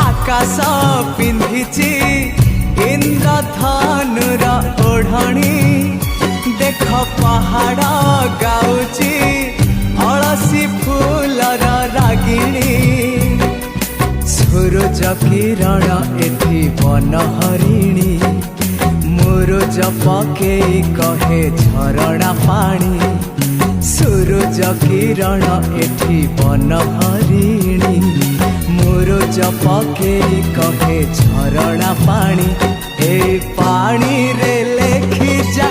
आकाश पिंधिची इंद्रधनुर ओढ़णी देख पहाड़ गाउची अलसी फूलर रागिणी सूरज किरण एठी वन हरिणी मुरुज पकेई कहे झरणा पानी सूरज किरण एठी वन हरिणी मुरुज पकेई कहे झरणा पानी ए पानी रे लेखी जा